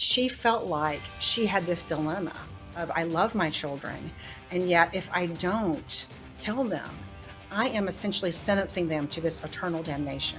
She felt like she had this dilemma of, I love my children, and yet if I don't kill them, I am essentially sentencing them to this eternal damnation.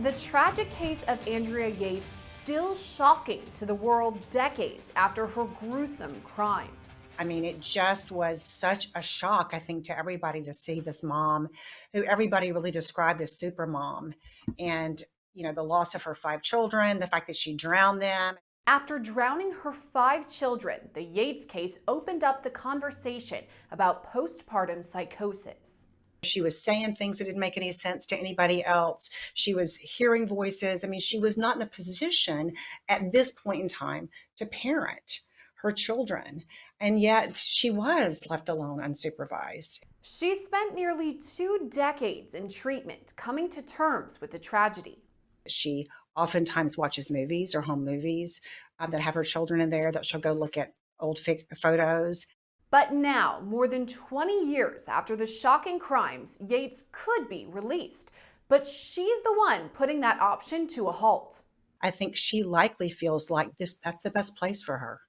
The tragic case of Andrea Yates still shocking to the world decades after her gruesome crime. I mean, it just was such a shock, I think, to everybody to see this mom who everybody really described as super mom. And, the loss of her five children, the fact that she drowned them. After drowning her five children, the Yates case opened up the conversation about postpartum psychosis. She was saying things that didn't make any sense to anybody else. She was hearing voices. I mean, she was not in a position at this point in time to parent her children. And yet she was left alone unsupervised. She spent nearly 2 decades in treatment, coming to terms with the tragedy. She oftentimes watches movies or home movies that have her children in there, that she'll go look at old photos. But now, more than 20 years after the shocking crimes, Yates could be released. But she's the one putting that option to a halt. I think she likely feels like that's the best place for her,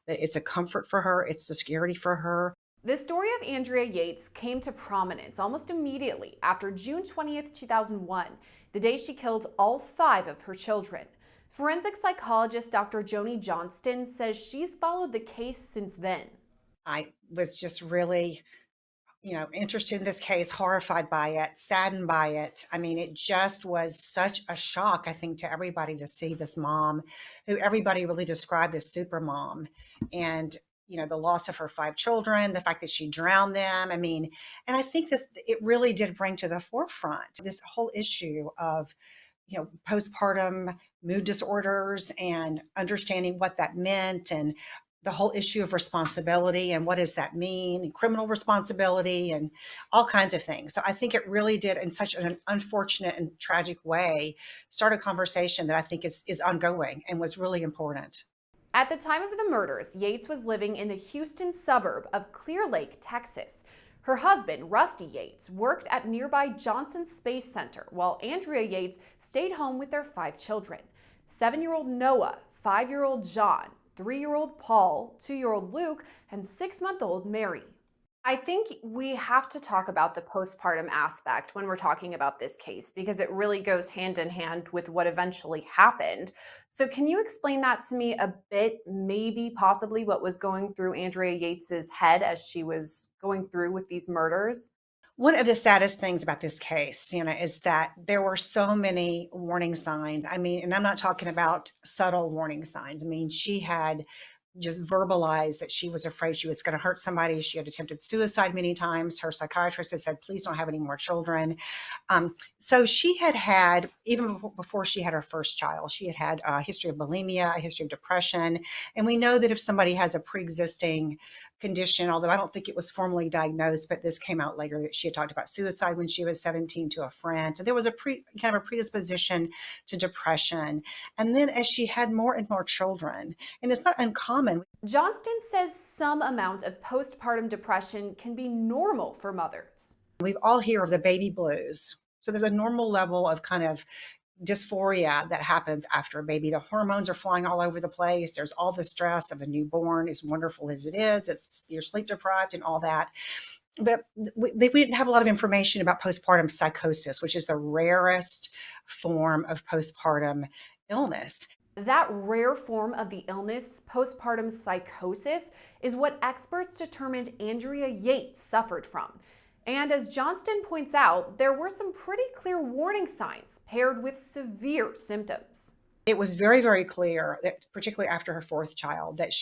that it's a comfort for her, it's the security for her. The story of Andrea Yates came to prominence almost immediately after June 20th, 2001, the day she killed all five of her children. Forensic psychologist Dr. Joni Johnston says she's followed the case since then. I was just really, interested in this case, horrified by it, saddened by it. I mean, it just was such a shock, I think, to everybody to see this mom who everybody really described as super mom. And, the loss of her five children, the fact that she drowned them. I mean, and I think it really did bring to the forefront this whole issue of, postpartum mood disorders and understanding what that meant, and the whole issue of responsibility and what does that mean, and criminal responsibility and all kinds of things. So I think it really did, in such an unfortunate and tragic way, start a conversation that I think is ongoing and was really important. At the time of the murders, Yates was living in the Houston suburb of Clear Lake, Texas. Her husband, Rusty Yates, worked at nearby Johnson Space Center, while Andrea Yates stayed home with their five children: 7-year-old Noah, 5-year-old John, 3-year-old Paul, 2-year-old Luke, and 6-month-old Mary. I think we have to talk about the postpartum aspect when we're talking about this case because it really goes hand in hand with what eventually happened. So can you explain that to me a bit, maybe possibly what was going through Andrea Yates's head as she was going through with these murders? One of the saddest things about this case, is that there were so many warning signs. I mean, and I'm not talking about subtle warning signs. I mean, she had just verbalized that she was afraid she was going to hurt somebody. She had attempted suicide many times. Her psychiatrist had said, please don't have any more children. So she had, even before she had her first child, she had a history of bulimia, a history of depression. And we know that if somebody has a pre-existing condition, although I don't think it was formally diagnosed, but this came out later, that she had talked about suicide when she was 17 to a friend. So there was kind of a predisposition to depression. And then as she had more and more children, and it's not uncommon. Johnston says some amount of postpartum depression can be normal for mothers. We all hear of the baby blues. So there's a normal level of kind of dysphoria that happens after a baby. The hormones are flying all over the place. There's all the stress of a newborn, as wonderful as it is. You're sleep deprived and all that. But we didn't have a lot of information about postpartum psychosis, which is the rarest form of postpartum illness. That rare form of the illness, postpartum psychosis, is what experts determined Andrea Yates suffered from. And as Johnston points out, there were some pretty clear warning signs paired with severe symptoms. It was very, very clear that, particularly after her fourth child, that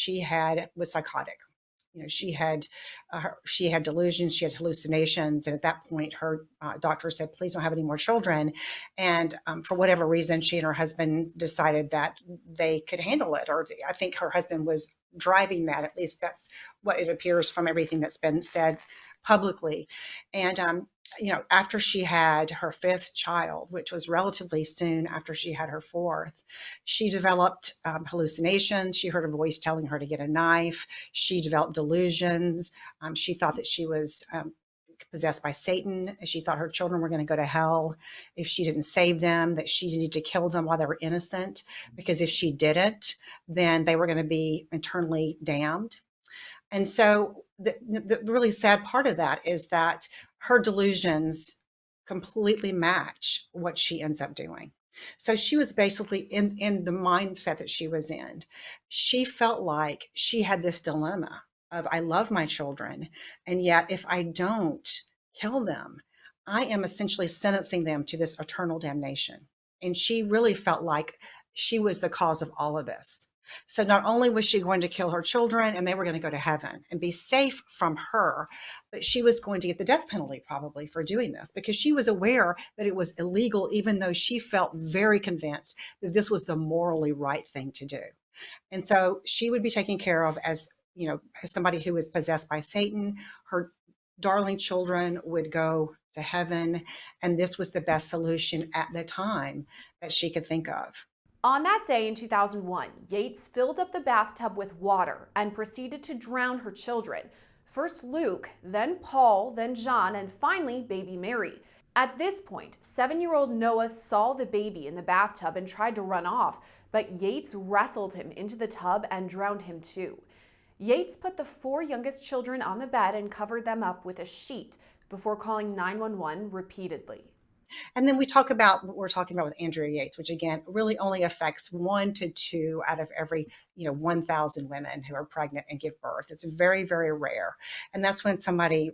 was psychotic. She had delusions, she had hallucinations, and at that point, her doctor said, "Please don't have any more children." And for whatever reason, she and her husband decided that they could handle it, or I think her husband was driving that. At least that's what it appears from everything that's been said publicly. And after she had her fifth child, which was relatively soon after she had her fourth, she developed hallucinations. She heard a voice telling her to get a knife. She developed delusions. She thought that she was possessed by Satan. She thought her children were going to go to hell if she didn't save them, that she needed to kill them while they were innocent, because if she didn't, then they were going to be eternally damned. And so the really sad part of that is that her delusions completely match what she ends up doing. So she was basically in the mindset that she was in. She felt like she had this dilemma of, I love my children, and yet if I don't kill them, I am essentially sentencing them to this eternal damnation. And she really felt like she was the cause of all of this. So not only was she going to kill her children and they were going to go to heaven and be safe from her, but she was going to get the death penalty probably for doing this, because she was aware that it was illegal, even though she felt very convinced that this was the morally right thing to do. And so she would be taken care of as, as somebody who was possessed by Satan. Her darling children would go to heaven. And this was the best solution at the time that she could think of. On that day in 2001, Yates filled up the bathtub with water and proceeded to drown her children. First Luke, then Paul, then John, and finally baby Mary. At this point, 7-year-old Noah saw the baby in the bathtub and tried to run off, but Yates wrestled him into the tub and drowned him too. Yates put the 4 youngest children on the bed and covered them up with a sheet before calling 911 repeatedly. And then we talk about what we're talking about with Andrea Yates, which again really only affects 1 to 2 out of every 1,000 women who are pregnant and give birth. It's very, very rare, and that's when somebody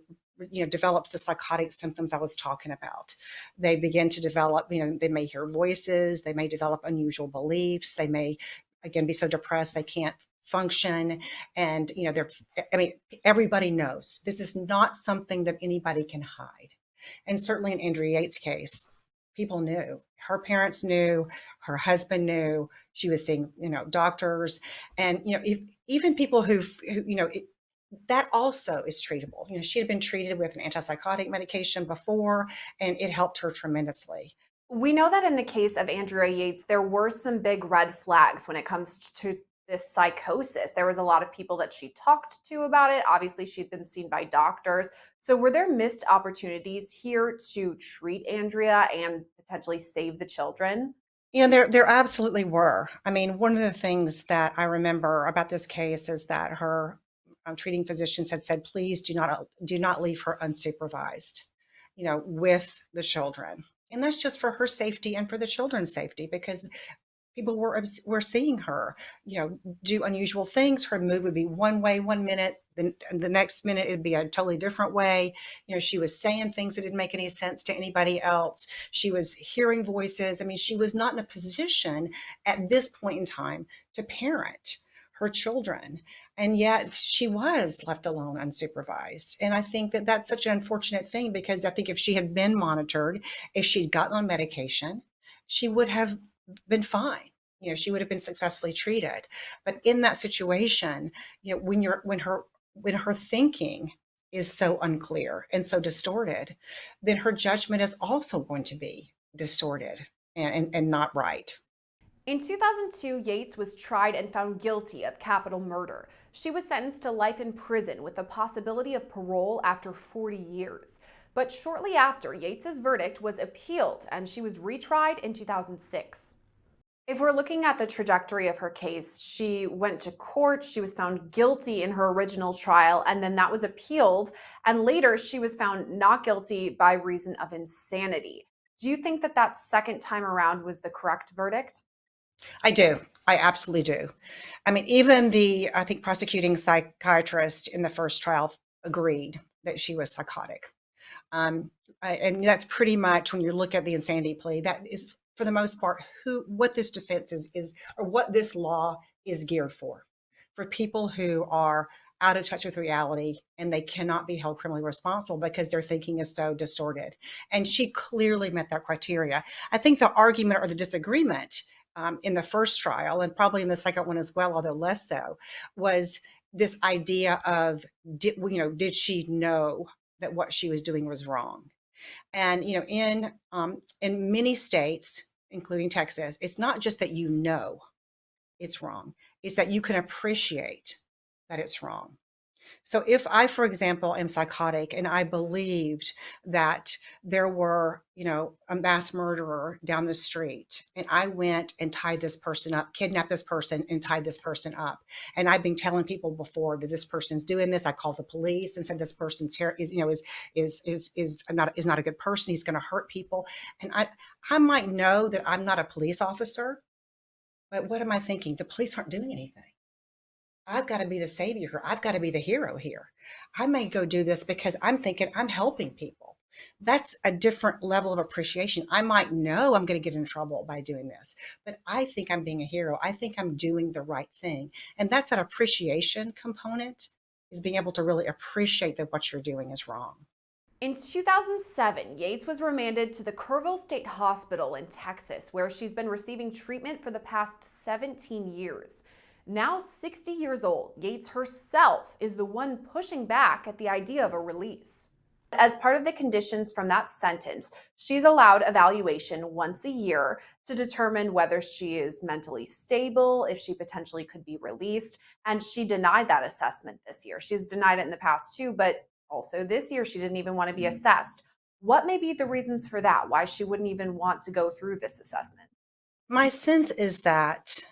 develops the psychotic symptoms I was talking about. They begin to develop. They may hear voices. They may develop unusual beliefs. They may again be so depressed they can't function, and they're. I mean, everybody knows this is not something that anybody can hide. And certainly in Andrea Yates' case, people knew. Her parents knew, her husband knew. She was seeing, doctors, and even people that also is treatable. She had been treated with an antipsychotic medication before, and it helped her tremendously. We know that in the case of Andrea Yates, there were some big red flags when it comes to this psychosis. There was a lot of people that she talked to about it. Obviously, she'd been seen by doctors. So, were there missed opportunities here to treat Andrea and potentially save the children? There absolutely were. I mean, one of the things that I remember about this case is that her treating physicians had said, "Please do not leave her unsupervised, with the children." And that's just for her safety and for the children's safety, because people were seeing her, do unusual things. Her mood would be one way one minute, then the next minute it'd be a totally different way. She was saying things that didn't make any sense to anybody else. She was hearing voices. I mean, she was not in a position at this point in time to parent her children, and yet she was left alone unsupervised. And I think that that's such an unfortunate thing, because I think if she had been monitored, if she'd gotten on medication, she would have been fine. She would have been successfully treated. But in that situation, when her thinking is so unclear and so distorted, then her judgment is also going to be distorted and not right. In 2002, Yates was tried and found guilty of capital murder. She was sentenced to life in prison with the possibility of parole after 40 years. But shortly after, Yates's verdict was appealed and she was retried in 2006. If we're looking at the trajectory of her case, she went to court, she was found guilty in her original trial, and then that was appealed, and later she was found not guilty by reason of insanity. Do you think that that second time around was the correct verdict? I do. I absolutely do. I mean, even I think, prosecuting psychiatrist in the first trial agreed that she was psychotic. And that's pretty much, when you look at the insanity plea, that is for the most part what this defense is, or what this law is geared for people who are out of touch with reality and they cannot be held criminally responsible because their thinking is so distorted. And she clearly met that criteria. I think the argument or the disagreement in the first trial, and probably in the second one as well, although less so, was this idea of did she know that what she was doing was wrong? And in many states, including Texas, it's not just that it's wrong; it's that you can appreciate that it's wrong. So if I, for example, am psychotic and I believed that there were, a mass murderer down the street, and I went and tied this person up, kidnapped this person and tied this person up. And I've been telling people before that this person's doing this. I called the police and said this person's here is not a good person. He's going to hurt people. And I might know that I'm not a police officer, but what am I thinking? The police aren't doing anything. I've got to be the savior here. I've got to be the hero here. I may go do this because I'm thinking I'm helping people. That's a different level of appreciation. I might know I'm going to get in trouble by doing this, but I think I'm being a hero. I think I'm doing the right thing. And that's an appreciation component, is being able to really appreciate that what you're doing is wrong. In 2007, Yates was remanded to the Kerrville State Hospital in Texas, where she's been receiving treatment for the past 17 years. Now 60 years old, Yates herself is the one pushing back at the idea of a release. As part of the conditions from that sentence, she's allowed evaluation once a year to determine whether she is mentally stable, if she potentially could be released, and she denied that assessment this year. She's denied it in the past too, but also this year she didn't even want to be assessed. What may be the reasons for that? Why she wouldn't even want to go through this assessment? My sense is that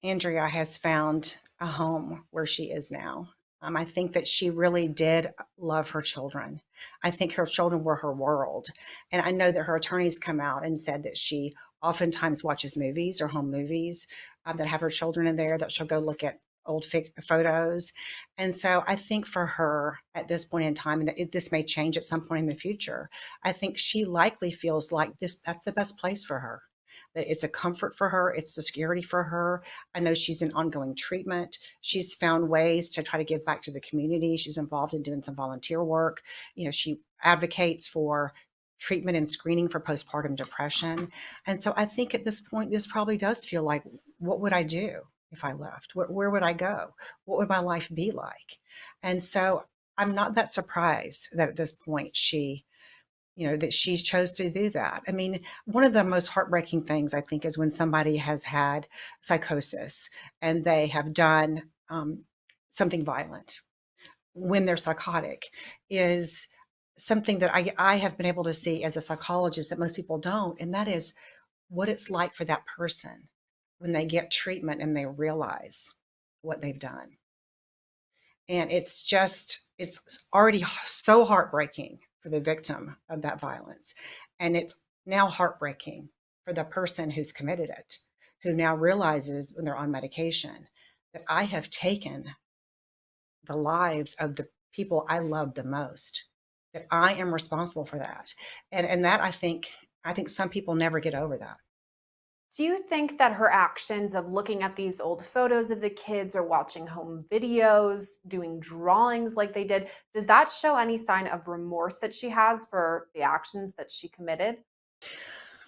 Andrea has found a home where she is now. I think that she really did love her children. I think her children were her world. And I know that her attorneys come out and said that she oftentimes watches movies or home movies that have her children in there, that she'll go look at old photos. And so I think for her at this point in time, and that this may change at some point in the future, I think she likely feels like that's the best place for her. That it's a comfort for her, it's the security for her. I know she's in ongoing treatment. She's found ways to try to give back to the community. She's involved in doing some volunteer work. She advocates for treatment and screening for postpartum depression. And so I think at this point, this probably does feel like, what would I do if I left? Where would I go? What would my life be like? And so I'm not that surprised that at this point that she chose to do that. I mean, one of the most heartbreaking things I think is when somebody has had psychosis and they have done something violent when they're psychotic, is something that I have been able to see as a psychologist that most people don't. And that is what it's like for that person when they get treatment and they realize what they've done. And it's already so heartbreaking for the victim of that violence. And it's now heartbreaking for the person who's committed it, who now realizes when they're on medication that I have taken the lives of the people I love the most, that I am responsible for that. And that I think some people never get over that. Do you think that her actions of looking at these old photos of the kids or watching home videos, doing drawings like they did, does that show any sign of remorse that she has for the actions that she committed?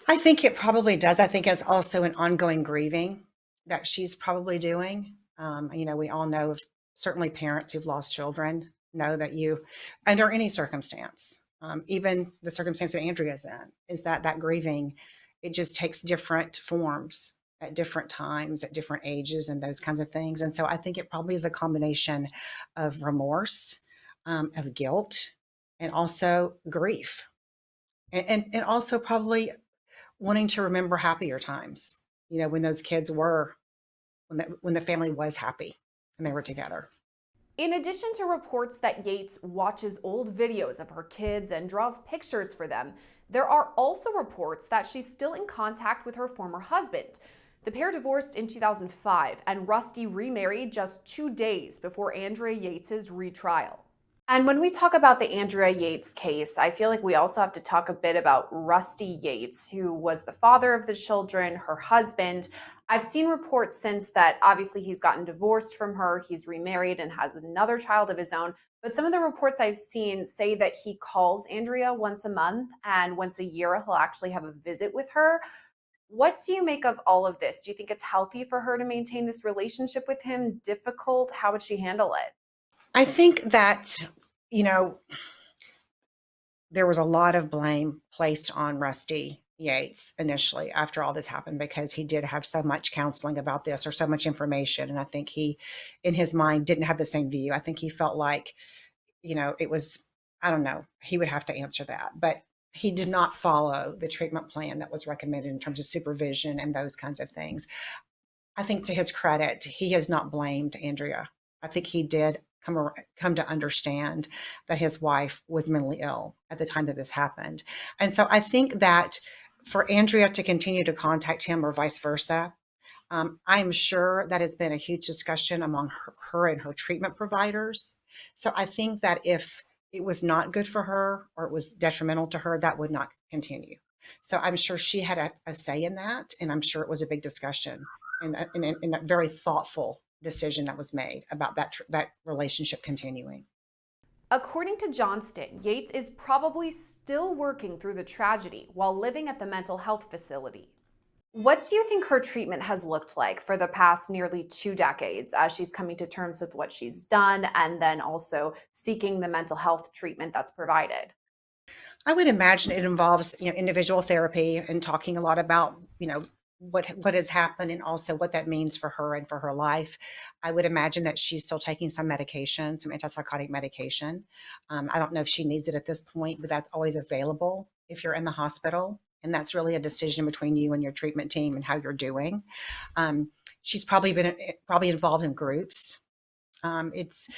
I think it probably does. I think it's also an ongoing grieving that she's probably doing. We all know of certainly parents who've lost children know that you, under any circumstance, even the circumstance that Andrea's in, is that grieving, it just takes different forms at different times, at different ages, and those kinds of things. And so I think it probably is a combination of remorse, of guilt, and also grief, and also probably wanting to remember happier times, when those kids were, when the family was happy and they were together. In addition to reports that Yates watches old videos of her kids and draws pictures for them, there are also reports that she's still in contact with her former husband. The pair divorced in 2005, and Rusty remarried just 2 days before Andrea Yates's retrial. And when we talk about the Andrea Yates case, I feel like we also have to talk a bit about Rusty Yates, who was the father of the children, her husband. I've seen reports since that obviously he's gotten divorced from her, he's remarried and has another child of his own. But some of the reports I've seen say that he calls Andrea once a month, and once a year he'll actually have a visit with her. What do you make of all of this? Do you think it's healthy for her to maintain this relationship with him? Difficult? How would she handle it? I think that, you know, there was a lot of blame placed on Rusty, Yates initially after all this happened because he did have so much counseling about this or so much information. And I think he, in his mind, didn't have the same view. I think he felt like, it was, I don't know, he would have to answer that. But he did not follow the treatment plan that was recommended in terms of supervision and those kinds of things. I think to his credit, he has not blamed Andrea. I think he did come to understand that his wife was mentally ill at the time that this happened. And so I think that for Andrea to continue to contact him or vice versa, I'm sure that has been a huge discussion among her and her treatment providers. So I think that if it was not good for her or it was detrimental to her, that would not continue. So I'm sure she had a say in that, and I'm sure it was a big discussion and a very thoughtful decision that was made about that relationship continuing. According to Johnston, Yates is probably still working through the tragedy while living at the mental health facility. What do you think her treatment has looked like for the past nearly 2 decades as she's coming to terms with what she's done and then also seeking the mental health treatment that's provided? I would imagine it involves, individual therapy and talking a lot about, what has happened and also what that means for her and for her life. I would imagine that she's still taking some medication, some antipsychotic medication. I don't know if she needs it at this point, but that's always available if you're in the hospital. And that's really a decision between you and your treatment team and how you're doing. She's probably involved in groups. It's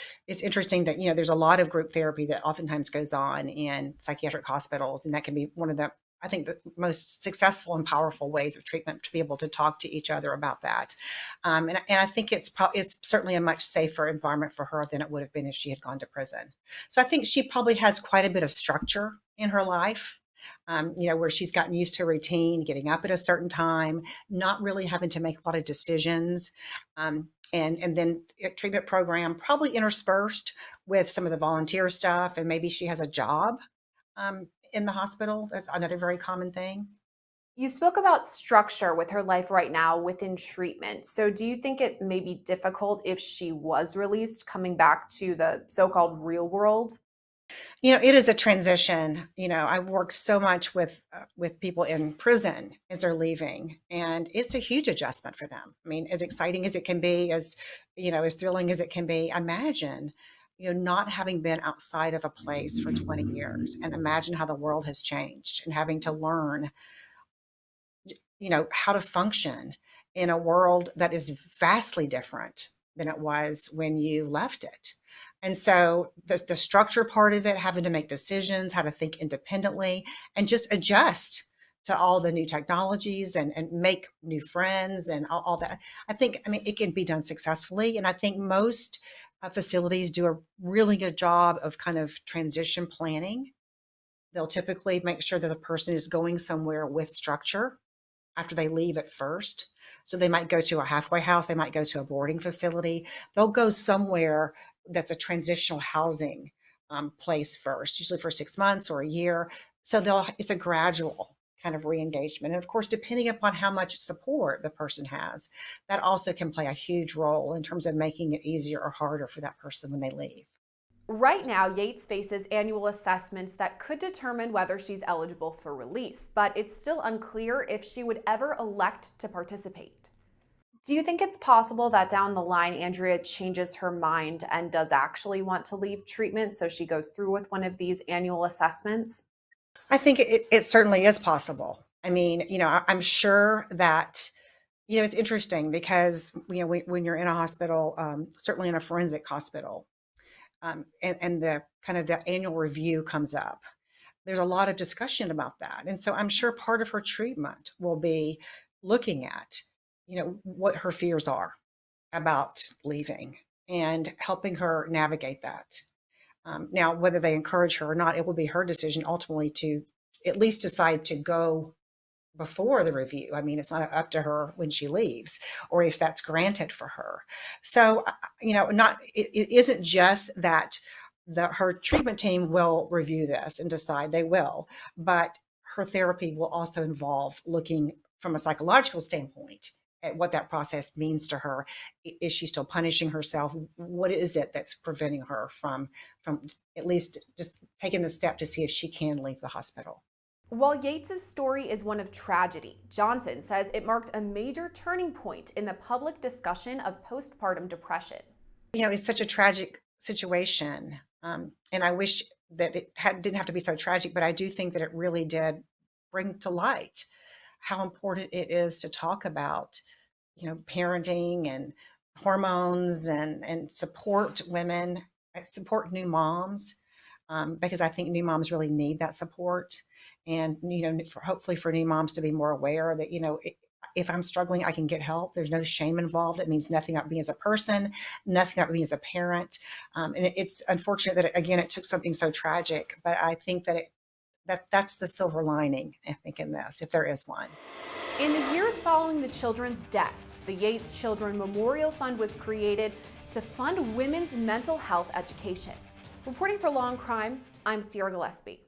interesting that there's a lot of group therapy that oftentimes goes on in psychiatric hospitals, and that can be one of the I think the most successful and powerful ways of treatment to be able to talk to each other about that. And I think it's certainly a much safer environment for her than it would have been if she had gone to prison. So I think she probably has quite a bit of structure in her life. Where she's gotten used to a routine, getting up at a certain time, not really having to make a lot of decisions. And then a treatment program probably interspersed with some of the volunteer stuff, and maybe she has a job in the hospital. That's another very common thing. You spoke about structure with her life right now within treatment. So, do you think it may be difficult if she was released coming back to the so called real world? It is a transition. I've worked so much with people in prison as they're leaving, and it's a huge adjustment for them. I mean, as exciting as it can be, as thrilling as it can be, imagine, not having been outside of a place for 20 years, and imagine how the world has changed and having to learn, how to function in a world that is vastly different than it was when you left it. And so the structure part of it, having to make decisions, how to think independently, and just adjust to all the new technologies and make new friends and all that. I mean, it can be done successfully. And I think most facilities do a really good job of kind of transition planning. They'll typically make sure that the person is going somewhere with structure after they leave at first. So they might go to a halfway house, they might go to a boarding facility. They'll go somewhere that's a transitional housing place first, usually for 6 months or a year. So it's a gradual kind of re-engagement. And of course, depending upon how much support the person has, that also can play a huge role in terms of making it easier or harder for that person when they leave. Right now, Yates faces annual assessments that could determine whether she's eligible for release, but it's still unclear if she would ever elect to participate. Do you think it's possible that down the line, Andrea changes her mind and does actually want to leave treatment so she goes through with one of these annual assessments? I think it certainly is possible. I mean, I'm sure that, it's interesting because, when you're in a hospital, certainly in a forensic hospital, and the kind of the annual review comes up. There's a lot of discussion about that. And so I'm sure part of her treatment will be looking at, what her fears are about leaving and helping her navigate that. Now, whether they encourage her or not, it will be her decision ultimately to at least decide to go before the review. I mean, it's not up to her when she leaves or if that's granted for her. So, not it isn't just that her treatment team will review this and decide they will, but her therapy will also involve looking from a psychological standpoint at what that process means to her. Is she still punishing herself? What is it that's preventing her from at least just taking the step to see if she can leave the hospital? While Yates's story is one of tragedy, Johnson says it marked a major turning point in the public discussion of postpartum depression. It's such a tragic situation. And I wish that didn't have to be so tragic, but I do think that it really did bring to light how important it is to talk about, parenting and hormones and support women, support new moms, because I think new moms really need that support. And, hopefully for new moms to be more aware that, if I'm struggling, I can get help. There's no shame involved. It means nothing about me as a person, nothing about me as a parent. And it's unfortunate that, again, it took something so tragic, but I think that that's the silver lining, I think, in this, if there is one. In the years following the children's deaths, the Yates Children Memorial Fund was created to fund women's mental health education. Reporting for Law&Crime, I'm Gillespie.